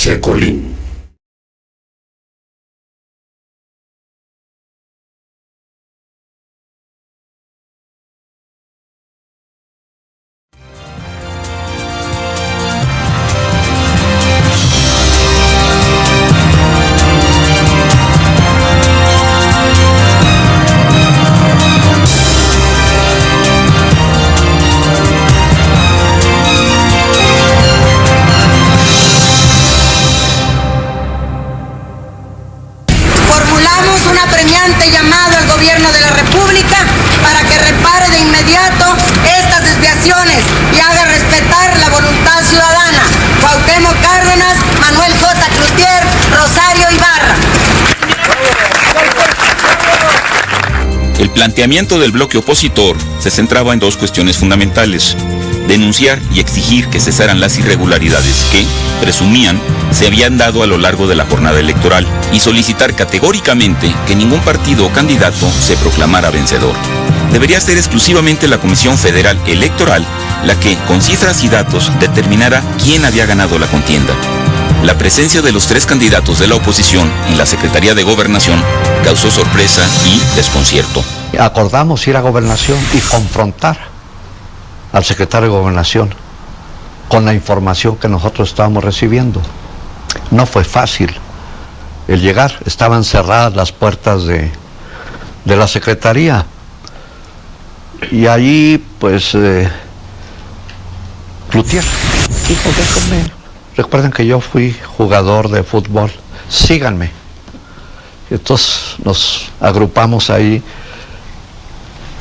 Checolín. Llamado al gobierno de la República para que repare de inmediato estas desviaciones y haga respetar la voluntad ciudadana. Cuauhtémoc Cárdenas, Manuel J. Cloutier, Rosario Ibarra. El planteamiento del bloque opositor se centraba en dos cuestiones fundamentales: denunciar y exigir que cesaran las irregularidades que, presumían, se habían dado a lo largo de la jornada electoral, y solicitar categóricamente que ningún partido o candidato se proclamara vencedor. Debería ser exclusivamente la Comisión Federal Electoral la que, con cifras y datos, determinara quién había ganado la contienda. La presencia de los tres candidatos de la oposición en la Secretaría de Gobernación causó sorpresa y desconcierto. Acordamos ir a Gobernación y confrontar al secretario de Gobernación con la información que nosotros estábamos recibiendo. No fue fácil el llegar, estaban cerradas las puertas de la Secretaría, y ahí pues Cloutier dijo: déjenme, recuerden que yo fui jugador de fútbol, síganme. Y entonces nos agrupamos ahí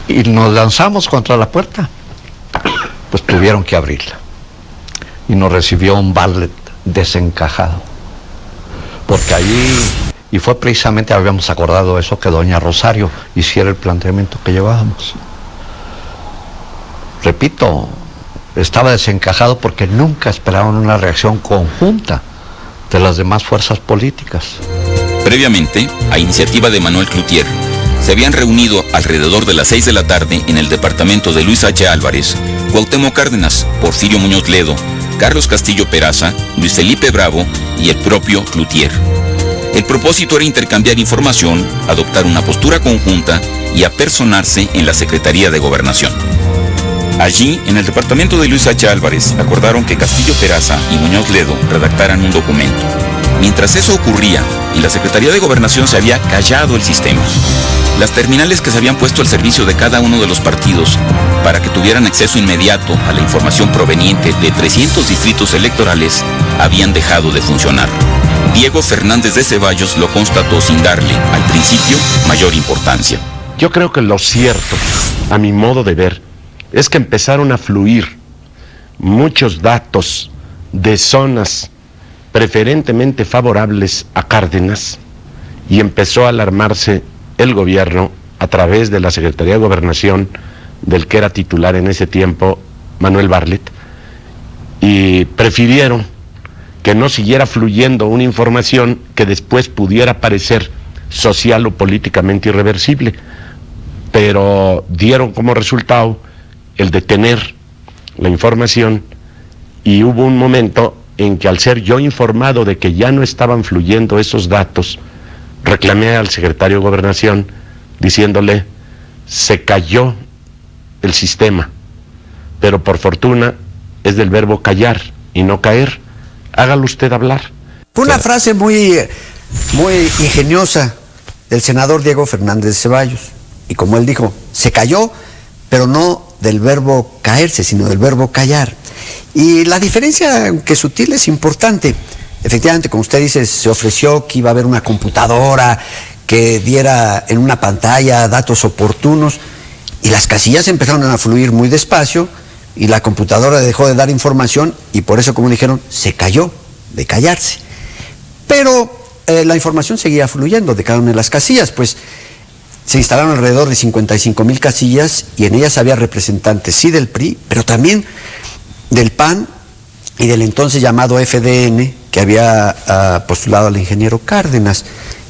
y nos lanzamos contra la puerta. Pues tuvieron que abrirla, y nos recibió un Bartlett desencajado, porque allí, y fue precisamente, habíamos acordado eso, que doña Rosario hiciera el planteamiento que llevábamos. Repito, estaba desencajado porque nunca esperaban una reacción conjunta de las demás fuerzas políticas. Previamente, a iniciativa de Manuel Cloutier, se habían reunido alrededor de las 6 de la tarde en el departamento de Luis H. Álvarez, Cuauhtémoc Cárdenas, Porfirio Muñoz Ledo, Carlos Castillo Peraza, Luis Felipe Bravo y el propio Cloutier. El propósito era intercambiar información, adoptar una postura conjunta y apersonarse en la Secretaría de Gobernación. Allí, en el departamento de Luis H. Álvarez, acordaron que Castillo Peraza y Muñoz Ledo redactaran un documento. Mientras eso ocurría, en la Secretaría de Gobernación se había callado el sistema. Las terminales que se habían puesto al servicio de cada uno de los partidos para que tuvieran acceso inmediato a la información proveniente de 300 distritos electorales habían dejado de funcionar. Diego Fernández de Ceballos lo constató sin darle, al principio, mayor importancia. Yo creo que lo cierto, a mi modo de ver, es que empezaron a fluir muchos datos de zonas preferentemente favorables a Cárdenas, y empezó a alarmarse el gobierno a través de la Secretaría de Gobernación, del que era titular en ese tiempo Manuel Bartlett, y prefirieron que no siguiera fluyendo una información que después pudiera parecer social o políticamente irreversible, pero dieron como resultado el detener la información, y hubo un momento en que, al ser yo informado de que ya no estaban fluyendo esos datos, reclamé al secretario de Gobernación diciéndole: se cayó el sistema, pero por fortuna es del verbo callar y no caer, hágalo usted hablar. Fue una frase muy ingeniosa del senador Diego Fernández de Ceballos, y como él dijo, se cayó, pero no del verbo caerse, sino del verbo callar. Y la diferencia, aunque sutil, es importante. Efectivamente, como usted dice, se ofreció que iba a haber una computadora que diera en una pantalla datos oportunos, y las casillas empezaron a fluir muy despacio, y la computadora dejó de dar información, y por eso, como dijeron, se cayó, de callarse. Pero la información seguía fluyendo de cada una de las casillas, pues se instalaron alrededor de 55,000 casillas, y en ellas había representantes, sí, del PRI, pero también del PAN y del entonces llamado FDN, que había postulado al ingeniero Cárdenas,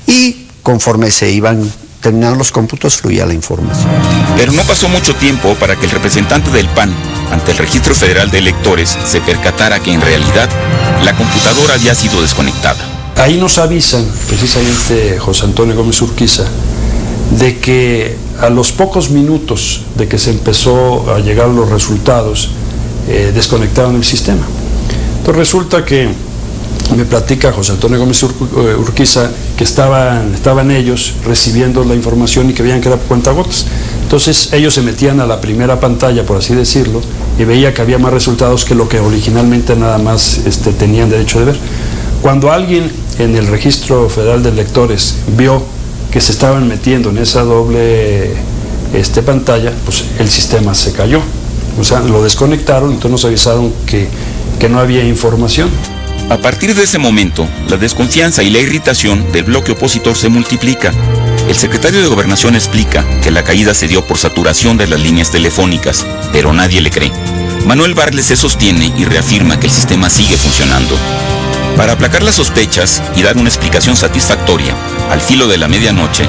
y conforme se iban terminando los cómputos, fluía la información. Pero no pasó mucho tiempo para que el representante del PAN, ante el Registro Federal de Electores, se percatara que en realidad la computadora había sido desconectada. Ahí nos avisan, precisamente José Antonio Gómez Urquiza, de que a los pocos minutos de que se empezó a llegar los resultados, desconectaron el sistema. Entonces resulta que me platica José Antonio Gómez Urquiza que estaban ellos recibiendo la información y que veían que era cuentagotas. Entonces ellos se metían a la primera pantalla, por así decirlo, y veía que había más resultados que lo que originalmente nada más tenían derecho de ver. Cuando alguien en el Registro Federal de Electores vio que se estaban metiendo en esa doble pantalla, pues el sistema se cayó. O sea, lo desconectaron, entonces nos avisaron que no había información. A partir de ese momento, la desconfianza y la irritación del bloque opositor se multiplica. El secretario de Gobernación explica que la caída se dio por saturación de las líneas telefónicas, pero nadie le cree. Manuel Bartlett se sostiene y reafirma que el sistema sigue funcionando. Para aplacar las sospechas y dar una explicación satisfactoria, al filo de la medianoche,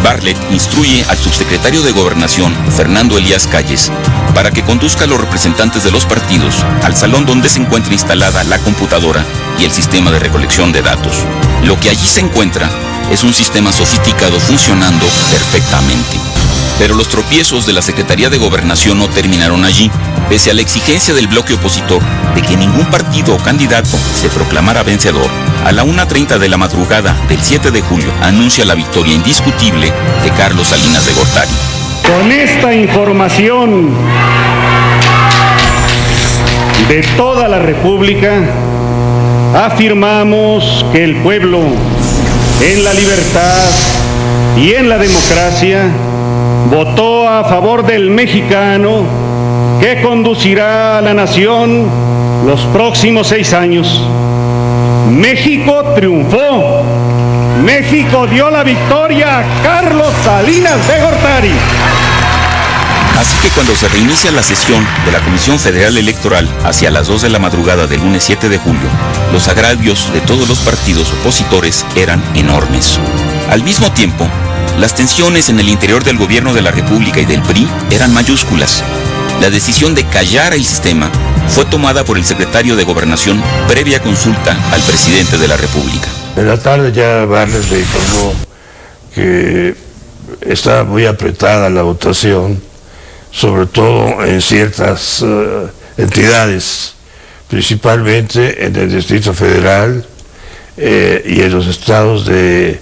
Bartlett instruye al subsecretario de Gobernación, Fernando Elías Calles, para que conduzca a los representantes de los partidos al salón donde se encuentra instalada la computadora y el sistema de recolección de datos. Lo que allí se encuentra es un sistema sofisticado funcionando perfectamente. Pero los tropiezos de la Secretaría de Gobernación no terminaron allí. Pese a la exigencia del bloque opositor de que ningún partido o candidato se proclamara vencedor, a la 1:30 de la madrugada del 7 de julio anuncia la victoria indiscutible de Carlos Salinas de Gortari. Con esta información de toda la República, afirmamos que el pueblo, en la libertad y en la democracia, votó a favor del mexicano que conducirá a la nación los próximos 6 años. México triunfó. México dio la victoria a Carlos Salinas de Gortari. Así que cuando se reinicia la sesión de la Comisión Federal Electoral hacia las 2 de la madrugada del lunes 7 de julio, los agravios de todos los partidos opositores eran enormes. Al mismo tiempo, las tensiones en el interior del gobierno de la República y del PRI eran mayúsculas. La decisión de callar el sistema fue tomada por el secretario de Gobernación previa consulta al presidente de la República. En la tarde ya Bartlett me informó que estaba muy apretada la votación, sobre todo en ciertas entidades, principalmente en el Distrito Federal y en los estados de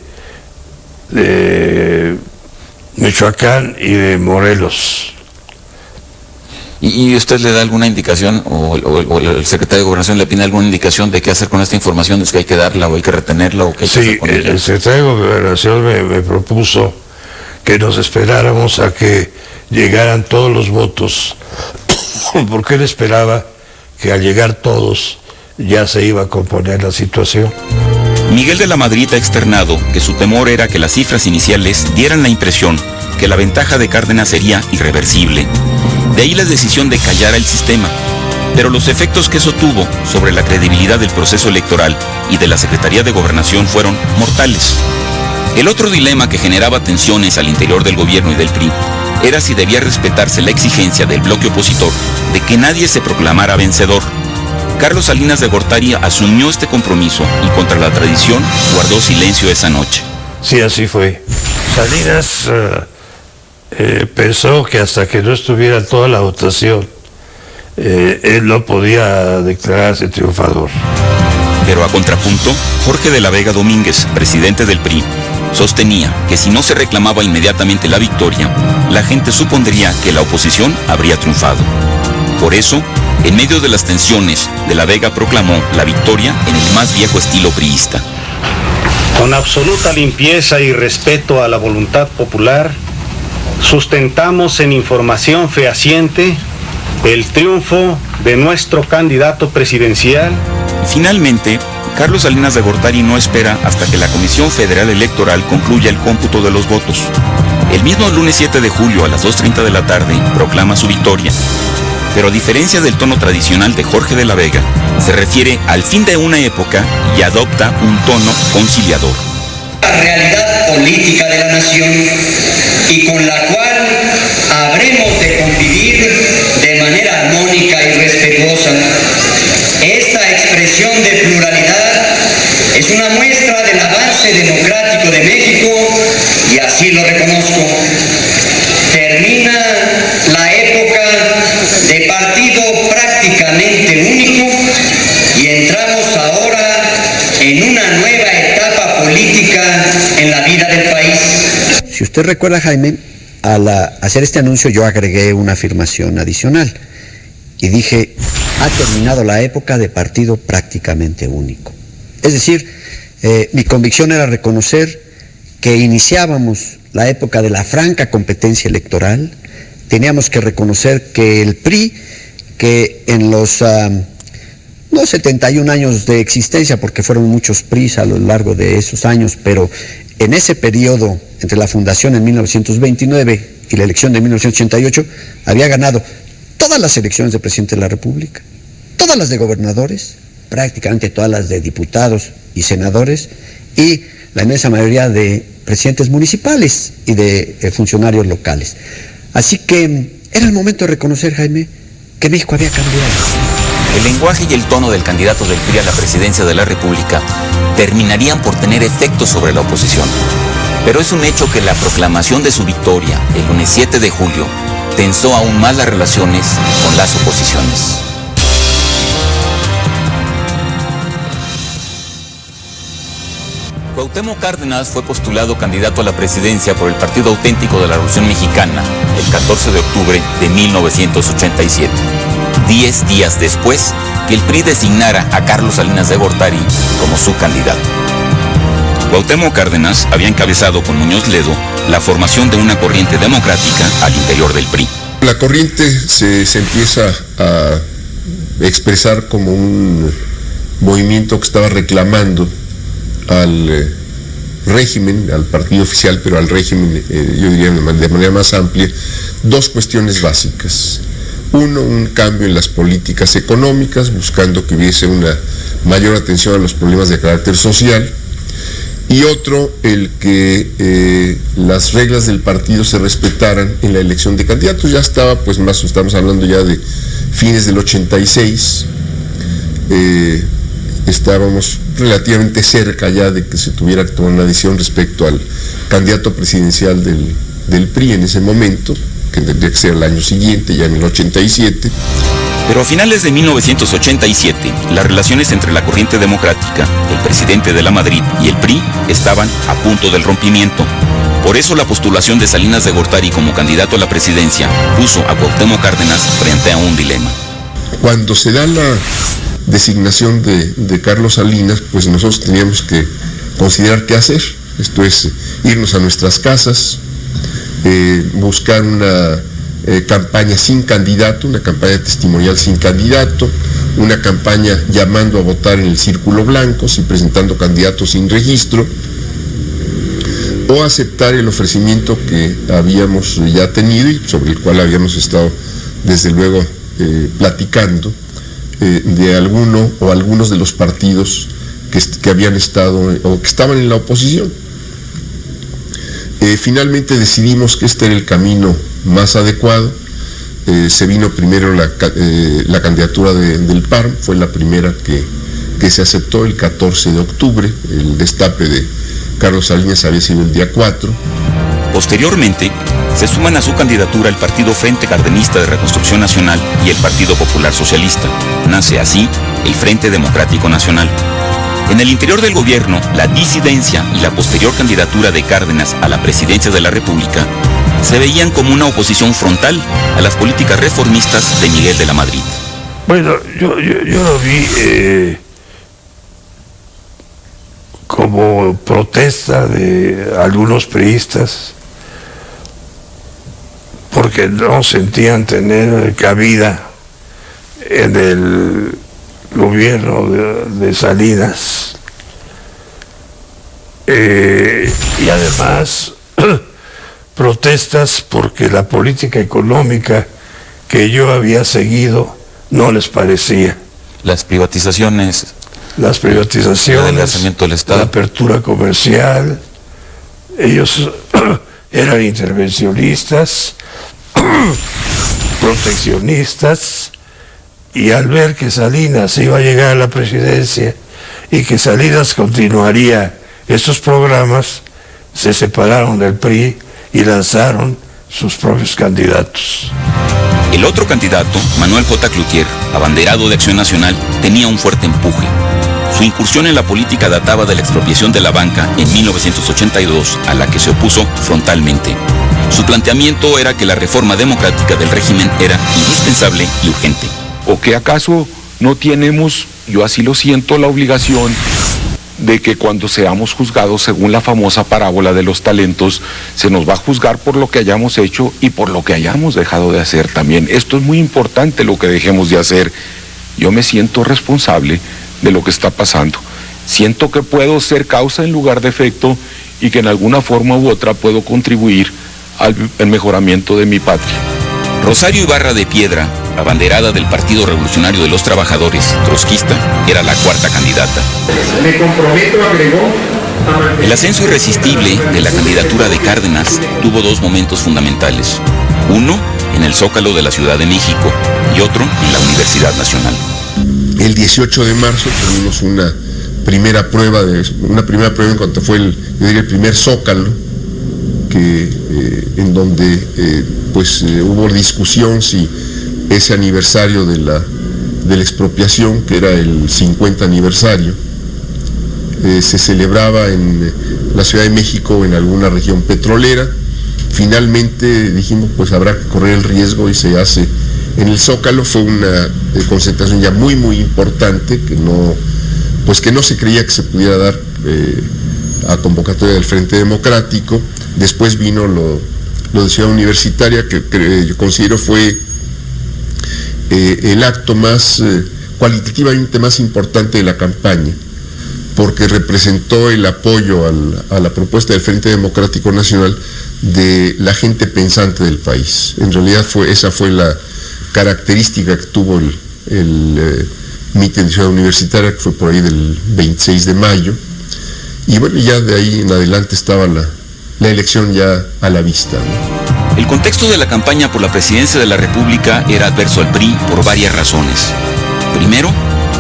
Michoacán y de Morelos. ¿Y usted le da alguna indicación, o el secretario de Gobernación le pide alguna indicación de qué hacer con esta información? ¿Es que hay que darla o hay que retenerla o qué hay que hacer con ella? El secretario de Gobernación me propuso que nos esperáramos a que llegaran todos los votos, porque él esperaba que al llegar todos ya se iba a componer la situación. Miguel de la Madrid ha externado que su temor era que las cifras iniciales dieran la impresión que la ventaja de Cárdenas sería irreversible. De ahí la decisión de callar el sistema. Pero los efectos que eso tuvo sobre la credibilidad del proceso electoral y de la Secretaría de Gobernación fueron mortales. El otro dilema que generaba tensiones al interior del gobierno y del PRI era si debía respetarse la exigencia del bloque opositor de que nadie se proclamara vencedor. Carlos Salinas de Gortari asumió este compromiso y contra la tradición guardó silencio esa noche. Sí, así fue. Salinas pensó que hasta que no estuviera toda la votación, él no podía declararse triunfador. Pero a contrapunto, Jorge de la Vega Domínguez, presidente del PRI, sostenía que si no se reclamaba inmediatamente la victoria, la gente supondría que la oposición habría triunfado. Por eso, en medio de las tensiones, de la Vega proclamó la victoria en el más viejo estilo priista. Con absoluta limpieza y respeto a la voluntad popular, sustentamos en información fehaciente el triunfo de nuestro candidato presidencial. Finalmente, Carlos Salinas de Gortari no espera hasta que la Comisión Federal Electoral concluya el cómputo de los votos. El mismo lunes 7 de julio a las 2:30 de la tarde proclama su victoria. Pero a diferencia del tono tradicional de Jorge de la Vega, se refiere al fin de una época y adopta un tono conciliador. La realidad política de la nación y con la cual habremos de convivir de manera armónica gozan. Esta expresión de pluralidad es una muestra del avance democrático de México y así lo reconozco. Termina la época de partido prácticamente único y entramos ahora en una nueva etapa política en la vida del país. Si usted recuerda, Jaime, al hacer este anuncio yo agregué una afirmación adicional y dije, ha terminado la época de partido prácticamente único. Es decir, mi convicción era reconocer que iniciábamos la época de la franca competencia electoral. Teníamos que reconocer que el PRI, que en los no 71 años de existencia, porque fueron muchos PRIs a lo largo de esos años, pero en ese periodo entre la fundación en 1929 y la elección de 1988, había ganado todas las elecciones de presidente de la República, todas las de gobernadores, prácticamente todas las de diputados y senadores, y la inmensa mayoría de presidentes municipales y de funcionarios locales. Así que era el momento de reconocer, Jaime, que México había cambiado. El lenguaje y el tono del candidato del PRI a la presidencia de la República terminarían por tener efecto sobre la oposición. Pero es un hecho que la proclamación de su victoria el lunes 7 de julio tensó aún más las relaciones con las oposiciones. Cuauhtémoc Cárdenas fue postulado candidato a la presidencia por el Partido Auténtico de la Revolución Mexicana el 14 de octubre de 1987, 10 días después que el PRI designara a Carlos Salinas de Gortari como su candidato. Cuauhtémoc Cárdenas había encabezado con Muñoz Ledo la formación de una corriente democrática al interior del PRI. La corriente se empieza a expresar como un movimiento que estaba reclamando al régimen, al partido oficial, pero al régimen, yo diría de manera más amplia, dos cuestiones básicas. Uno, un cambio en las políticas económicas, buscando que hubiese una mayor atención a los problemas de carácter social, y otro, el que las reglas del partido se respetaran en la elección de candidatos. Ya estaba, pues más, estamos hablando ya de fines del 86, estábamos relativamente cerca ya de que se tuviera que tomar una decisión respecto al candidato presidencial del PRI en ese momento, que tendría que ser el año siguiente, ya en el 87. Pero a finales de 1987, las relaciones entre la corriente democrática, el presidente de la Madrid y el PRI estaban a punto del rompimiento. Por eso la postulación de Salinas de Gortari como candidato a la presidencia puso a Cuauhtémoc Cárdenas frente a un dilema. Cuando se da la designación de Carlos Salinas, pues nosotros teníamos que considerar qué hacer. Esto es, irnos a nuestras casas, buscar una campaña sin candidato, una campaña testimonial sin candidato, una campaña llamando a votar en el círculo blanco, sin presentando candidatos sin registro, o aceptar el ofrecimiento que habíamos ya tenido y sobre el cual habíamos estado desde luego platicando, de alguno o algunos de los partidos que habían estado o que estaban en la oposición. Finalmente decidimos que este era el camino más adecuado. Se vino primero la candidatura del PARM, fue la primera que se aceptó el 14 de octubre, el destape de Carlos Salinas había sido el día 4. Posteriormente, se suman a su candidatura el Partido Frente Cardenista de Reconstrucción Nacional y el Partido Popular Socialista. Nace así el Frente Democrático Nacional. En el interior del gobierno, la disidencia y la posterior candidatura de Cárdenas a la presidencia de la República se veían como una oposición frontal a las políticas reformistas de Miguel de la Madrid. Bueno, yo lo vi como protesta de algunos priistas porque no sentían tener cabida en el gobierno de Salinas, y además protestas porque la política económica que yo había seguido no les parecía. Las privatizaciones, el adelgazamiento del Estado, la apertura comercial, ellos eran intervencionistas, proteccionistas, Y al ver que Salinas iba a llegar a la presidencia y que Salinas continuaría esos programas, se separaron del PRI y lanzaron sus propios candidatos. El otro candidato, Manuel J. Cloutier, abanderado de Acción Nacional, tenía un fuerte empuje. Su incursión en la política databa de la expropiación de la banca en 1982, a la que se opuso frontalmente. Su planteamiento era que la reforma democrática del régimen era indispensable y urgente. ¿O que acaso no tenemos, yo así lo siento, la obligación de que cuando seamos juzgados según la famosa parábola de los talentos, se nos va a juzgar por lo que hayamos hecho y por lo que hayamos dejado de hacer también? Esto es muy importante, lo que dejemos de hacer. Yo me siento responsable de lo que está pasando. Siento que puedo ser causa en lugar de efecto y que en alguna forma u otra puedo contribuir al mejoramiento de mi patria. Rosario Ibarra de Piedra, abanderada del Partido Revolucionario de los Trabajadores, trotskista, era la cuarta candidata. Me comprometo, agregó, El ascenso irresistible de la candidatura de Cárdenas tuvo dos momentos fundamentales. Uno en el Zócalo de la Ciudad de México y otro en la Universidad Nacional. El 18 de marzo tuvimos una primera prueba en cuanto fue el primer Zócalo, en donde hubo discusión si ese aniversario de la expropiación, que era el 50 aniversario, se celebraba en la Ciudad de México, en alguna región petrolera. Finalmente dijimos, pues habrá que correr el riesgo y se hace en el Zócalo. Fue una concentración ya muy muy importante que no se creía que se pudiera dar a convocatoria del Frente Democrático. Después vino lo de Ciudad Universitaria, que yo considero fue el acto más cualitativamente más importante de la campaña, porque representó el apoyo a la propuesta del Frente Democrático Nacional de la gente pensante del país. En realidad esa fue la característica que tuvo el mitin de Ciudad Universitaria, que fue por ahí del 26 de mayo, y bueno, ya de ahí en adelante estaba la elección ya a la vista, ¿no? El contexto de la campaña por la presidencia de la República era adverso al PRI por varias razones. Primero,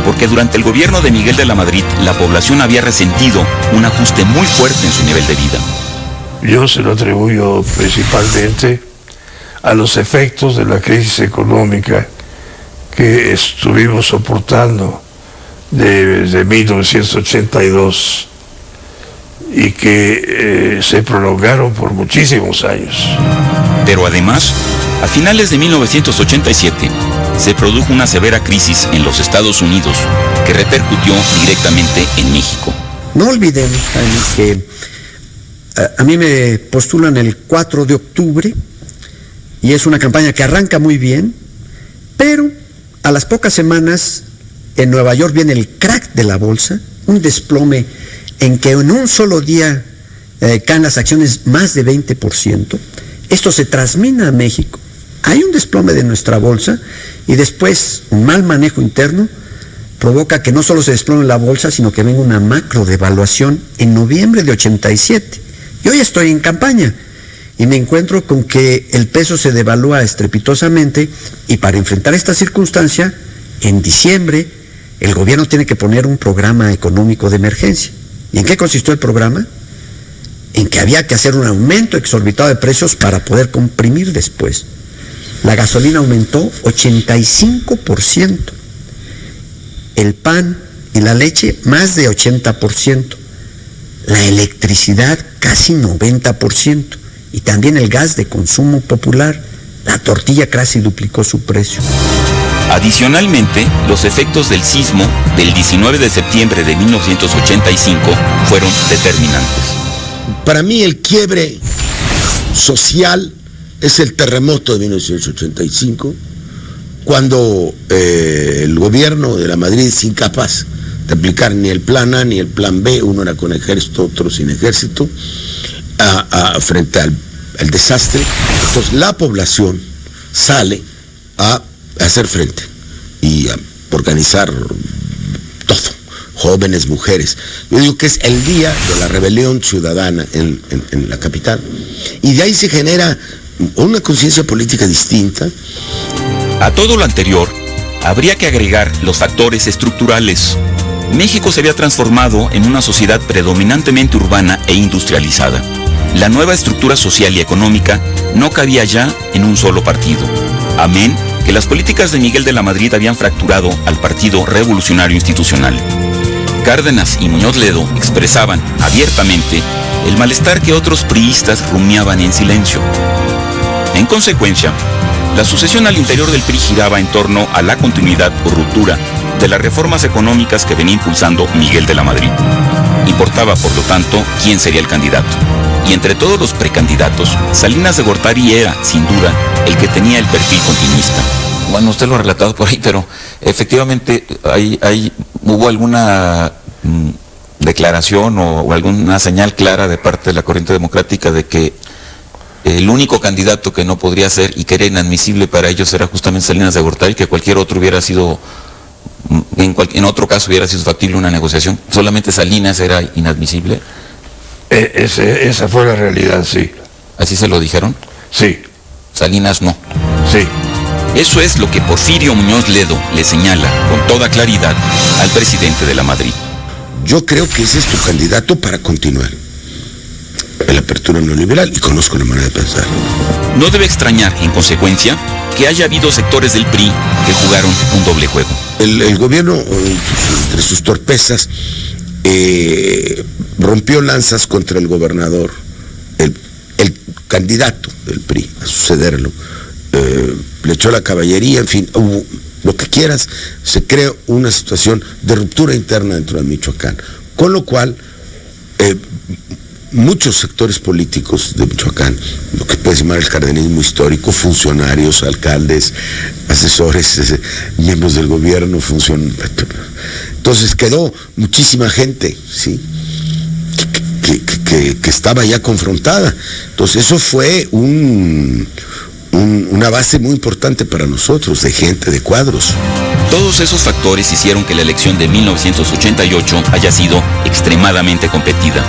porque durante el gobierno de Miguel de la Madrid, la población había resentido un ajuste muy fuerte en su nivel de vida. Yo se lo atribuyo principalmente a los efectos de la crisis económica que estuvimos soportando desde 1982 y que se prolongaron por muchísimos años. Pero además, a finales de 1987, se produjo una severa crisis en los Estados Unidos que repercutió directamente en México. No olvidemos que a mí me postulan el 4 de octubre y es una campaña que arranca muy bien, pero a las pocas semanas en Nueva York viene el crack de la bolsa, un desplome en que en un solo día caen las acciones más de 20%. Esto se transmina a México. Hay un desplome de nuestra bolsa y después un mal manejo interno provoca que no solo se desplome la bolsa, sino que venga una macro devaluación en noviembre de 87. Y hoy estoy en campaña y me encuentro con que el peso se devalúa estrepitosamente, y para enfrentar esta circunstancia, en diciembre el gobierno tiene que poner un programa económico de emergencia. ¿Y en qué consistió el programa? En que había que hacer un aumento exorbitado de precios para poder comprimir después. La gasolina aumentó 85%, el pan y la leche más de 80%, la electricidad casi 90%, y también el gas de consumo popular. La tortilla casi duplicó su precio. Adicionalmente, los efectos del sismo del 19 de septiembre de 1985 fueron determinantes. Para mí el quiebre social es el terremoto de 1985, cuando el gobierno de la Madrid es incapaz de aplicar ni el plan A ni el plan B, uno era con ejército, otro sin ejército, frente al desastre. Entonces la población sale a hacer frente y a organizar todo, jóvenes, mujeres. Yo digo que es el día de la rebelión ciudadana en la capital, y de ahí se genera una conciencia política distinta. A todo lo anterior, habría que agregar los factores estructurales. México se había transformado en una sociedad predominantemente urbana e industrializada. La nueva estructura social y económica no cabía ya en un solo partido. Amén que las políticas de Miguel de la Madrid habían fracturado al Partido Revolucionario Institucional. Cárdenas y Muñoz Ledo expresaban abiertamente el malestar que otros priistas rumiaban en silencio. En consecuencia, la sucesión al interior del PRI giraba en torno a la continuidad o ruptura de las reformas económicas que venía impulsando Miguel de la Madrid. Importaba, por lo tanto, quién sería el candidato. Y entre todos los precandidatos, Salinas de Gortari era, sin duda, el que tenía el perfil continuista. Bueno, usted lo ha relatado por ahí, pero efectivamente hubo alguna declaración o alguna señal clara de parte de la corriente democrática de que el único candidato que no podría ser y que era inadmisible para ellos era justamente Salinas de Gortari, que cualquier otro hubiera sido, en otro caso hubiera sido factible una negociación. Solamente Salinas era inadmisible. Esa fue la realidad, sí. ¿Así se lo dijeron? Sí. Salinas no. Sí. Eso es lo que Porfirio Muñoz Ledo le señala con toda claridad al presidente de la Madrid. Yo creo que ese es su candidato para continuar en la apertura neoliberal y conozco la manera de pensar. No debe extrañar, en consecuencia, que haya habido sectores del PRI que jugaron un doble juego. El gobierno, entre sus torpezas, rompió lanzas contra el gobernador, el candidato del PRI, a sucederlo. Le echó la caballería, en fin, hubo lo que quieras, se creó una situación de ruptura interna dentro de Michoacán, con lo cual muchos sectores políticos de Michoacán, lo que se puede llamar el cardenismo histórico, funcionarios, alcaldes, asesores, miembros del gobierno, entonces quedó muchísima gente, ¿sí?, que estaba ya confrontada. Entonces eso fue una base muy importante para nosotros, de gente, de cuadros. Todos esos factores hicieron que la elección de 1988 haya sido extremadamente competida.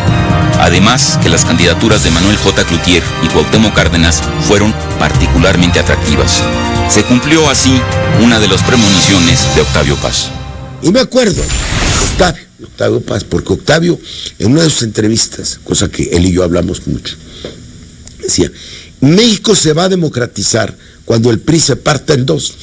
Además, que las candidaturas de Manuel J. Cloutier y Cuauhtémoc Cárdenas fueron particularmente atractivas. Se cumplió así una de las premoniciones de Octavio Paz. Y me acuerdo, Octavio Paz, porque Octavio, en una de sus entrevistas, cosa que él y yo hablamos mucho, decía: México se va a democratizar cuando el PRI se parta en dos.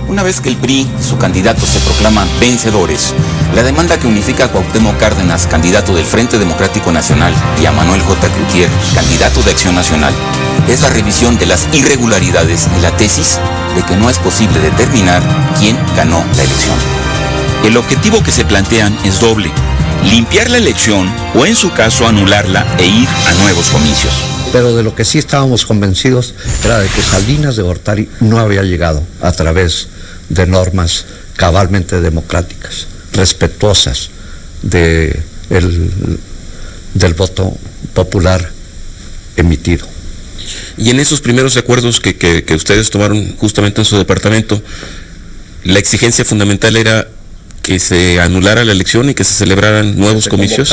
Una vez que el PRI y su candidato se proclaman vencedores, la demanda que unifica a Cuauhtémoc Cárdenas, candidato del Frente Democrático Nacional, y a Manuel J. Cloutier, candidato de Acción Nacional, es la revisión de las irregularidades y la tesis de que no es posible determinar quién ganó la elección. El objetivo que se plantean es doble: limpiar la elección o, en su caso, anularla e ir a nuevos comicios. Pero de lo que sí estábamos convencidos era de que Salinas de Gortari no había llegado a través de normas cabalmente democráticas, respetuosas del voto popular emitido. Y en esos primeros acuerdos que ustedes tomaron justamente en su departamento, la exigencia fundamental era que se anulara la elección y que se celebraran nuevos comicios.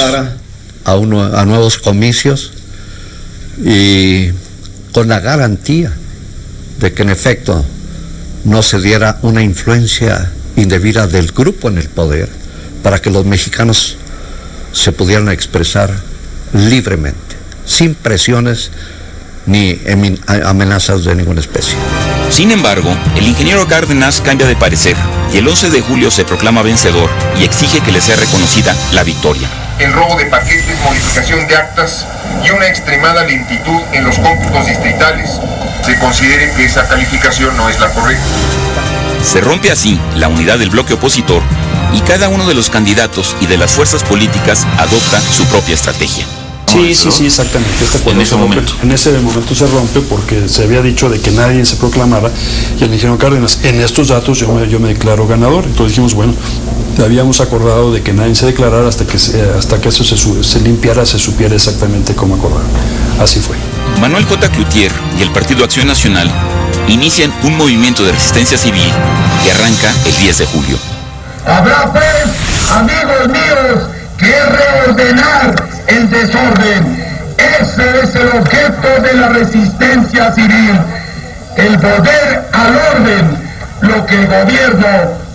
A nuevos comicios, y con la garantía de que en efecto no se diera una influencia indebida del grupo en el poder, para que los mexicanos se pudieran expresar libremente, sin presiones ni amenazas de ninguna especie. Sin embargo, el ingeniero Cárdenas cambia de parecer y el 11 de julio se proclama vencedor y exige que le sea reconocida la victoria. El robo de paquetes, modificación de actas y una extremada lentitud en los cómputos distritales. Se considere que esa calificación no es la correcta. Se rompe así la unidad del bloque opositor y cada uno de los candidatos y de las fuerzas políticas adopta su propia estrategia. Sí, exactamente. En ese momento. En ese momento se rompe porque se había dicho de que nadie se proclamara, y el ingeniero Cárdenas: en estos datos yo me declaro ganador. Entonces dijimos, bueno, habíamos acordado de que nadie se declarara hasta que eso se limpiara, se supiera exactamente cómo acordar. Así fue. Manuel J. Cloutier y el Partido Acción Nacional inician un movimiento de resistencia civil que arranca el 10 de julio. Habrá pues, amigos míos, que reordenar el desorden. Ese es el objeto de la resistencia civil, el volver al orden lo que el gobierno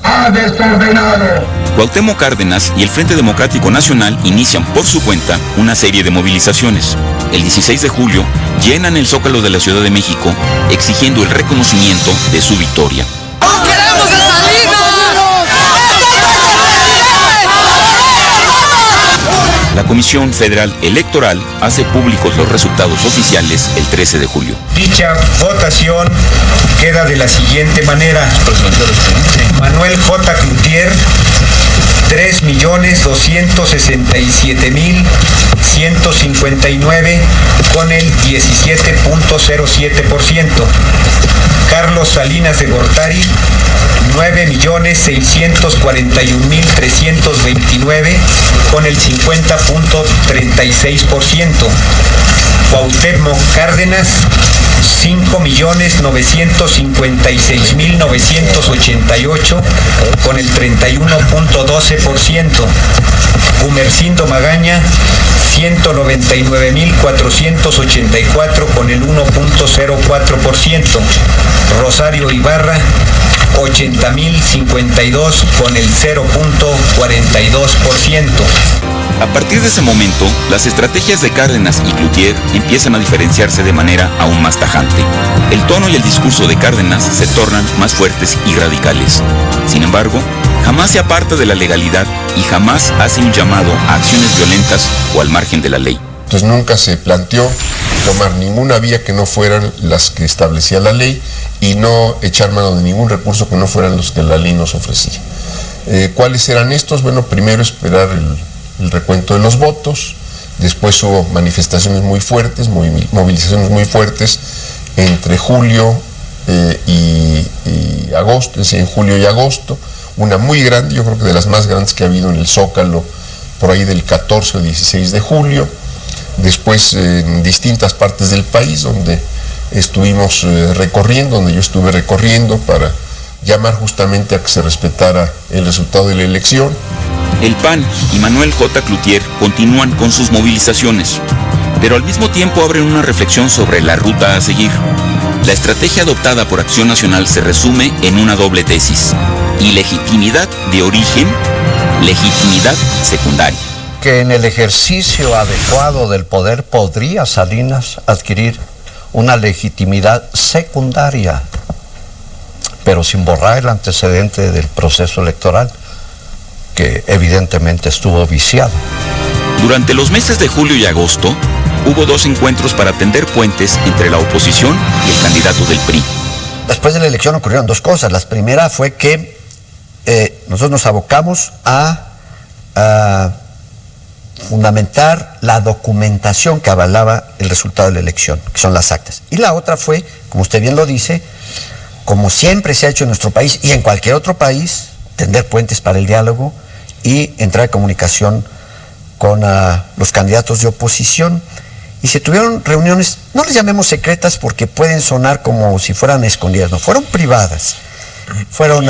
ha desordenado. Cuauhtémoc Cárdenas y el Frente Democrático Nacional inician por su cuenta una serie de movilizaciones. El 16 de julio llenan el Zócalo de la Ciudad de México exigiendo el reconocimiento de su victoria. ¡No queremos a Salinas! La Comisión Federal Electoral hace públicos los resultados oficiales el 13 de julio. Dicha votación queda de la siguiente manera. Manuel J. Cloutier, 3.267.159 con el 17.07%. Carlos Salinas de Gortari, 9.641.329 con el 50.36%. Cuauhtémoc Cárdenas, 5.956.988 con el 31.12%. Gumersindo Magaña, 199.484 con el 1.04%. Rosario Ibarra, 80.052 con el 0.42%. A partir de ese momento, las estrategias de Cárdenas y Cloutier empiezan a diferenciarse de manera aún más tajante. El tono y el discurso de Cárdenas se tornan más fuertes y radicales. Sin embargo, jamás se aparta de la legalidad y jamás hace un llamado a acciones violentas o al margen de la ley. Entonces nunca se planteó tomar ninguna vía que no fueran las que establecía la ley y no echar mano de ningún recurso que no fueran los que la ley nos ofrecía. ¿Cuáles eran estos? Bueno, primero esperar el recuento de los votos, después hubo manifestaciones muy fuertes, movilizaciones muy fuertes entre julio y agosto, es decir, en julio y agosto, una muy grande, yo creo que de las más grandes que ha habido en el Zócalo, por ahí del 14 o 16 de julio, después en distintas partes del país donde estuvimos recorriendo, donde yo estuve recorriendo para llamar justamente a que se respetara el resultado de la elección. El PAN y Manuel J. Cloutier continúan con sus movilizaciones, pero al mismo tiempo abren una reflexión sobre la ruta a seguir. La estrategia adoptada por Acción Nacional se resume en una doble tesis: ilegitimidad de origen, legitimidad secundaria. Que en el ejercicio adecuado del poder podría Salinas adquirir una legitimidad secundaria, pero sin borrar el antecedente del proceso electoral, que evidentemente estuvo viciado. Durante los meses de julio y agosto, hubo dos encuentros para tender puentes entre la oposición y el candidato del PRI. Después de la elección ocurrieron dos cosas. La primera fue que nosotros nos abocamos a fundamentar la documentación que avalaba el resultado de la elección, que son las actas. Y la otra fue, como usted bien lo dice, como siempre se ha hecho en nuestro país y en cualquier otro país, tender puentes para el diálogo y entrar en comunicación con los candidatos de oposición. Y se tuvieron reuniones, no les llamemos secretas porque pueden sonar como si fueran escondidas, no, fueron privadas. Fueron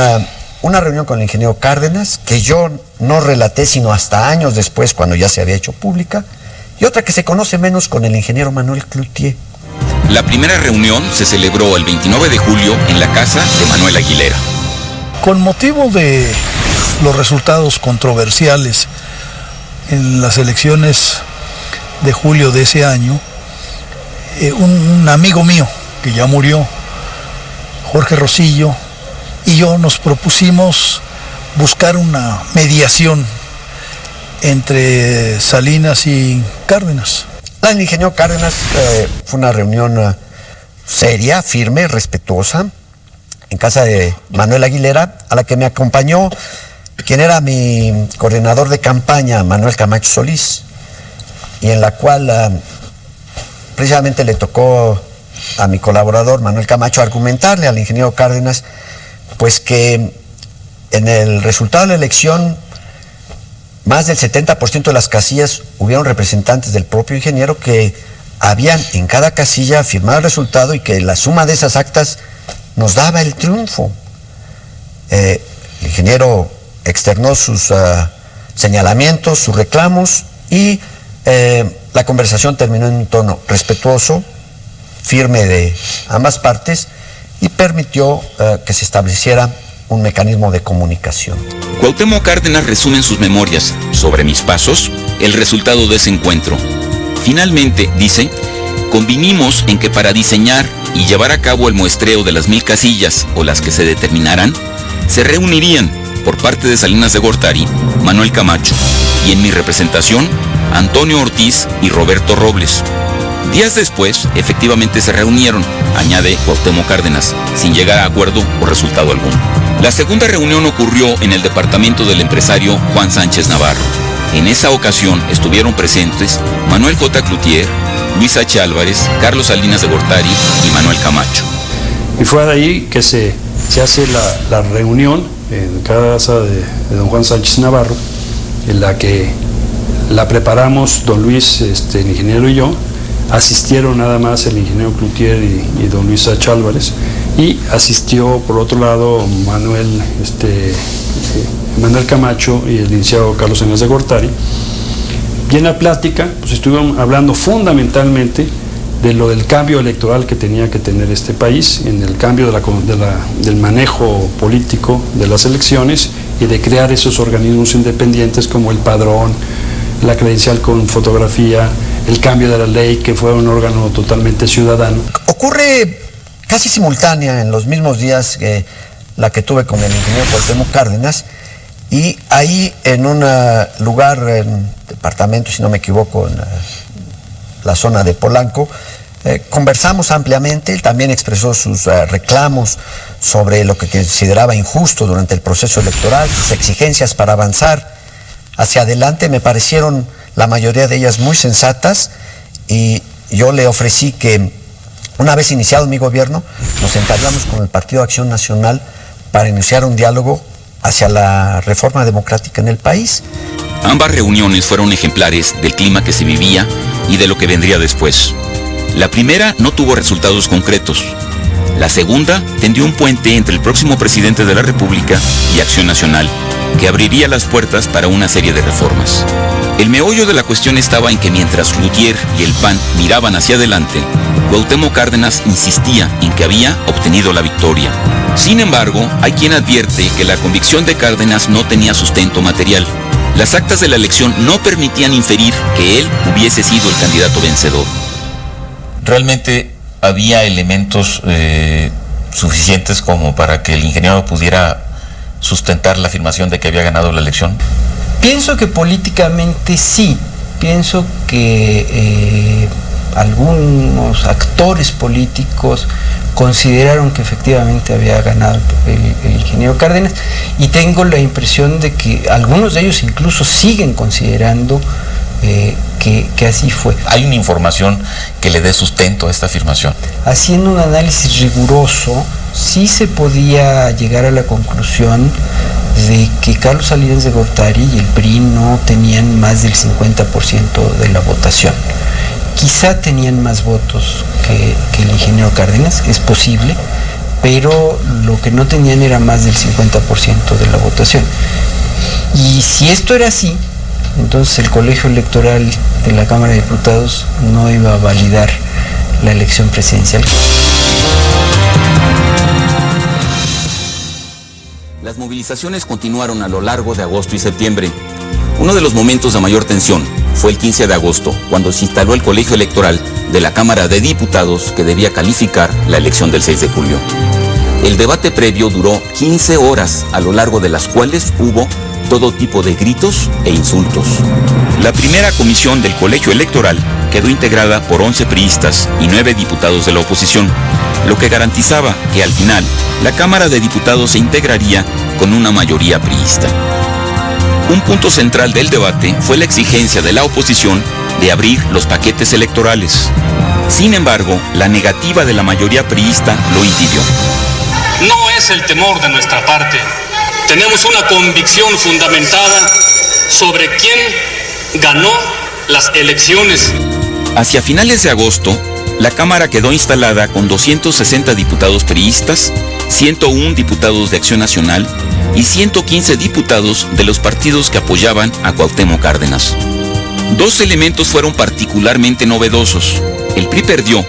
una reunión con el ingeniero Cárdenas, que yo no relaté sino hasta años después, cuando ya se había hecho pública, y otra que se conoce menos con el ingeniero Manuel Cloutier. La primera reunión se celebró el 29 de julio en la casa de Manuel Aguilera. Con motivo de los resultados controversiales en las elecciones de julio de ese año, un amigo mío que ya murió, Jorge Rosillo, y yo nos propusimos buscar una mediación entre Salinas y Cárdenas. La del ingeniero Cárdenas fue una reunión seria, firme, respetuosa, en casa de Manuel Aguilera, a la que me acompañó quien era mi coordinador de campaña, Manuel Camacho Solís, y en la cual precisamente le tocó a mi colaborador Manuel Camacho argumentarle al ingeniero Cárdenas pues que en el resultado de la elección más del 70% de las casillas hubieron representantes del propio ingeniero que habían en cada casilla firmado el resultado y que la suma de esas actas nos daba el triunfo. El ingeniero externó sus señalamientos, sus reclamos, y La conversación terminó en un tono respetuoso, firme de ambas partes, y permitió que se estableciera un mecanismo de comunicación. Cuauhtémoc Cárdenas resume en sus memorias sobre mis pasos el resultado de ese encuentro. Finalmente, dice, convinimos en que para diseñar y llevar a cabo el muestreo de las 1000 casillas o las que se determinaran, se reunirían, por parte de Salinas de Gortari, Manuel Camacho, y en mi representación, Antonio Ortiz y Roberto Robles. Días después, efectivamente se reunieron, añade Cuauhtémoc Cárdenas, sin llegar a acuerdo o resultado alguno. La segunda reunión ocurrió en el departamento del empresario Juan Sánchez Navarro. En esa ocasión estuvieron presentes Manuel J. Cloutier, Luis H. Álvarez, Carlos Salinas de Gortari y Manuel Camacho. Y fue de ahí que se hace la reunión en casa de don Juan Sánchez Navarro, en la que la preparamos don Luis, el ingeniero y yo. Asistieron nada más el ingeniero Cloutier y don Luis H. Álvarez, y asistió por otro lado Manuel Camacho y el licenciado Carlos Salinas de Gortari. Y en la plática pues estuvimos hablando fundamentalmente de lo del cambio electoral que tenía que tener este país, en el cambio del manejo político de las elecciones y de crear esos organismos independientes como el padrón, la credencial con fotografía, el cambio de la ley, que fue un órgano totalmente ciudadano. Ocurre casi simultánea, en los mismos días que la que tuve con el ingeniero Cuauhtémoc Cárdenas, y ahí en un lugar, en departamento, si no me equivoco, en la zona de Polanco, conversamos ampliamente. Él también expresó sus reclamos sobre lo que consideraba injusto durante el proceso electoral, sus exigencias para avanzar hacia adelante. Me parecieron la mayoría de ellas muy sensatas, y yo le ofrecí que una vez iniciado mi gobierno nos sentáramos con el Partido Acción Nacional para iniciar un diálogo hacia la reforma democrática en el país. Ambas reuniones fueron ejemplares del clima que se vivía y de lo que vendría después. La primera no tuvo resultados concretos. La segunda tendió un puente entre el próximo presidente de la República y Acción Nacional, que abriría las puertas para una serie de reformas. El meollo de la cuestión estaba en que mientras Cloutier y el PAN miraban hacia adelante, Cuauhtémoc Cárdenas insistía en que había obtenido la victoria. Sin embargo, hay quien advierte que la convicción de Cárdenas no tenía sustento material. Las actas de la elección no permitían inferir que él hubiese sido el candidato vencedor. ¿Realmente había elementos suficientes como para que el ingeniero pudiera sustentar la afirmación de que había ganado la elección? Pienso que políticamente sí. Pienso que algunos actores políticos consideraron que efectivamente había ganado el ingeniero Cárdenas, y tengo la impresión de que algunos de ellos incluso siguen considerando que así fue. ¿Hay una información que le dé sustento a esta afirmación? Haciendo un análisis riguroso, sí se podía llegar a la conclusión de que Carlos Salinas de Gortari y el PRI no tenían más del 50% de la votación. Quizá tenían más votos que el ingeniero Cárdenas, es posible, pero lo que no tenían era más del 50% de la votación. Y si esto era así, entonces el colegio electoral de la Cámara de Diputados no iba a validar la elección presidencial. Las movilizaciones continuaron a lo largo de agosto y septiembre. Uno de los momentos de mayor tensión fue el 15 de agosto, cuando se instaló el colegio electoral de la Cámara de Diputados que debía calificar la elección del 6 de julio. El debate previo duró 15 horas, a lo largo de las cuales hubo todo tipo de gritos e insultos. La primera comisión del colegio electoral quedó integrada por 11 priistas y 9 diputados de la oposición, lo que garantizaba que al final la Cámara de Diputados se integraría con una mayoría priista. Un punto central del debate fue la exigencia de la oposición de abrir los paquetes electorales. Sin embargo, la negativa de la mayoría priista lo impidió. No es el temor de nuestra parte. Tenemos una convicción fundamentada sobre quién ganó las elecciones. Hacia finales de agosto, la Cámara quedó instalada con 260 diputados priistas, 101 diputados de Acción Nacional y 115 diputados de los partidos que apoyaban a Cuauhtémoc Cárdenas. Dos elementos fueron particularmente novedosos. El PRI perdió,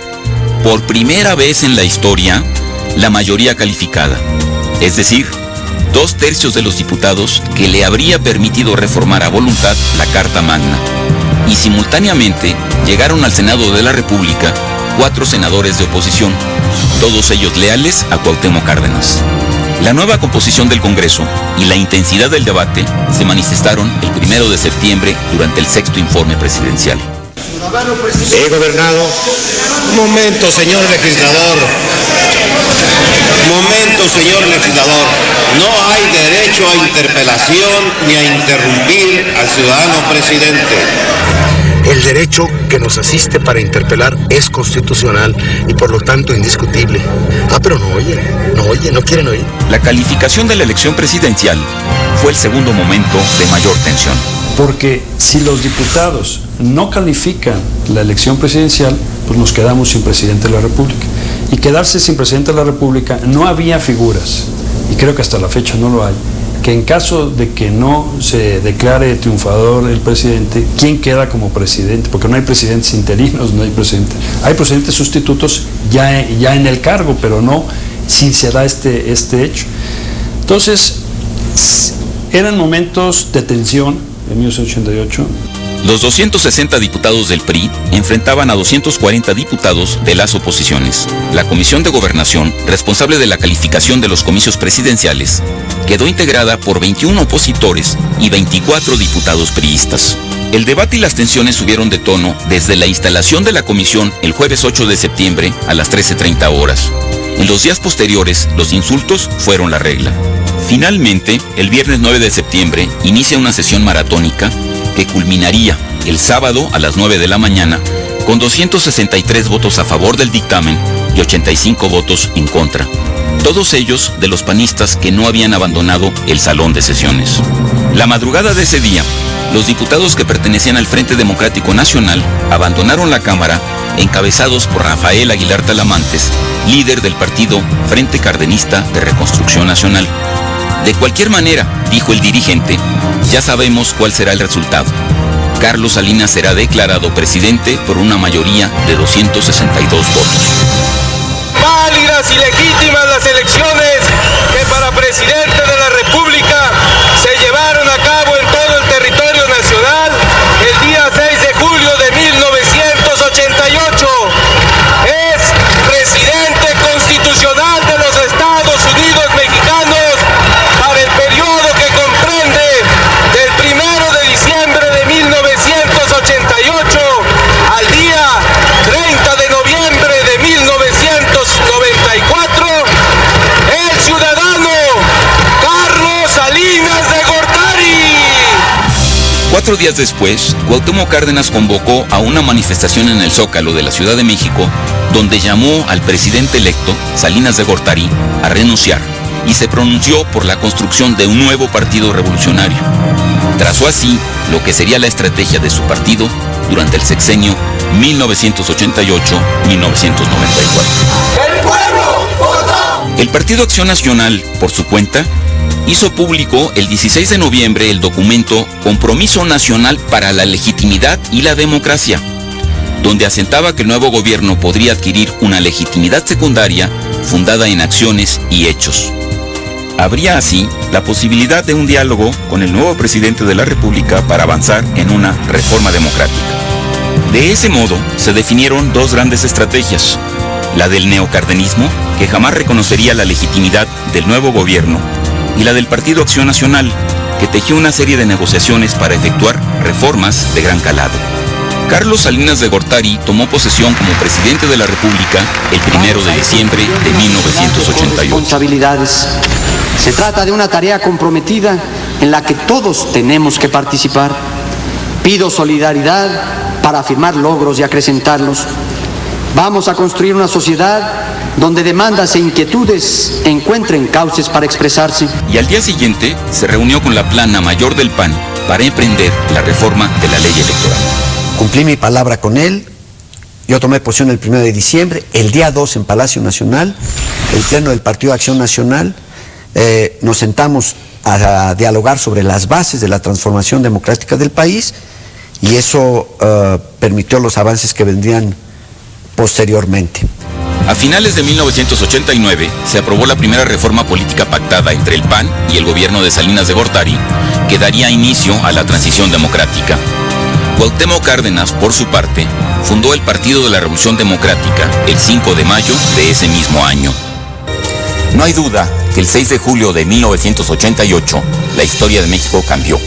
por primera vez en la historia, la mayoría calificada, es decir, 2/3 de los diputados que le habría permitido reformar a voluntad la Carta Magna. Y simultáneamente llegaron al Senado de la República 4 senadores de oposición, todos ellos leales a Cuauhtémoc Cárdenas. La nueva composición del Congreso y la intensidad del debate se manifestaron el 1 de septiembre durante el 6º informe presidencial. He gobernado. Un momento, señor legislador. Momento, señor legislador. No hay derecho a interpelación ni a interrumpir al ciudadano presidente. El derecho que nos asiste para interpelar es constitucional y por lo tanto indiscutible. Pero no quieren oír. La calificación de la elección presidencial fue el segundo momento de mayor tensión. Porque si los diputados no califican la elección presidencial, pues nos quedamos sin presidente de la República. Y quedarse sin presidente de la República, no había figuras, y creo que hasta la fecha no lo hay, que en caso de que no se declare triunfador el presidente, ¿quién queda como presidente? Porque no hay presidentes interinos, hay presidentes sustitutos ya en el cargo, pero no si se da este hecho. Entonces, eran momentos de tensión en 1988. Los 260 diputados del PRI enfrentaban a 240 diputados de las oposiciones. La Comisión de Gobernación, responsable de la calificación de los comicios presidenciales, quedó integrada por 21 opositores y 24 diputados priistas. El debate y las tensiones subieron de tono desde la instalación de la comisión el jueves 8 de septiembre a las 13:30 horas. En los días posteriores, los insultos fueron la regla. Finalmente, el viernes 9 de septiembre, inicia una sesión maratónica que culminaría el sábado a las 9 de la mañana con 263 votos a favor del dictamen y 85 votos en contra. Todos ellos de los panistas que no habían abandonado el salón de sesiones. La madrugada de ese día, los diputados que pertenecían al Frente Democrático Nacional abandonaron la Cámara, encabezados por Rafael Aguilar Talamantes, líder del partido Frente Cardenista de Reconstrucción Nacional. De cualquier manera, dijo el dirigente, ya sabemos cuál será el resultado. Carlos Salinas será declarado presidente por una mayoría de 262 votos. Válidas y legítimas las elecciones que para presidente de la República se llevaron a cabo en todo el territorio nacional el día 6 de julio de 1988. Es presidente constitucional de los Estados Unidos mexicanos para el periodo que comprende del 1 de diciembre de 1988 al día 30 de noviembre de 1994, el ciudadano Carlos Salinas de Gortari. 4 días después, Cuauhtémoc Cárdenas convocó a una manifestación en el Zócalo de la Ciudad de México, donde llamó al presidente electo, Salinas de Gortari, a renunciar y se pronunció por la construcción de un nuevo partido revolucionario. Trazó así lo que sería la estrategia de su partido durante el sexenio 1988-1994. ¡El pueblo votó! El Partido Acción Nacional, por su cuenta, hizo público el 16 de noviembre el documento Compromiso Nacional para la Legitimidad y la Democracia, donde asentaba que el nuevo gobierno podría adquirir una legitimidad secundaria fundada en acciones y hechos. Habría así la posibilidad de un diálogo con el nuevo presidente de la República para avanzar en una reforma democrática. De ese modo, se definieron dos grandes estrategias: la del neocardenismo, que jamás reconocería la legitimidad del nuevo gobierno, y la del Partido Acción Nacional, que tejió una serie de negociaciones para efectuar reformas de gran calado. Carlos Salinas de Gortari tomó posesión como presidente de la República el 1 de diciembre de 1988. Responsabilidades. Se trata de una tarea comprometida en la que todos tenemos que participar. Pido solidaridad para afirmar logros y acrecentarlos. Vamos a construir una sociedad donde demandas e inquietudes encuentren cauces para expresarse. Y al día siguiente se reunió con la plana mayor del PAN para emprender la reforma de la ley electoral. Cumplí mi palabra con él. Yo tomé posición el 1 de diciembre, el día 2 en Palacio Nacional, el pleno del Partido Acción Nacional, nos sentamos a dialogar sobre las bases de la transformación democrática del país y eso permitió los avances que vendrían posteriormente. A finales de 1989 se aprobó la primera reforma política pactada entre el PAN y el gobierno de Salinas de Gortari, que daría inicio a la transición democrática. Cuauhtémoc Cárdenas, por su parte, fundó el Partido de la Revolución Democrática el 5 de mayo de ese mismo año. No hay duda que el 6 de julio de 1988 la historia de México cambió.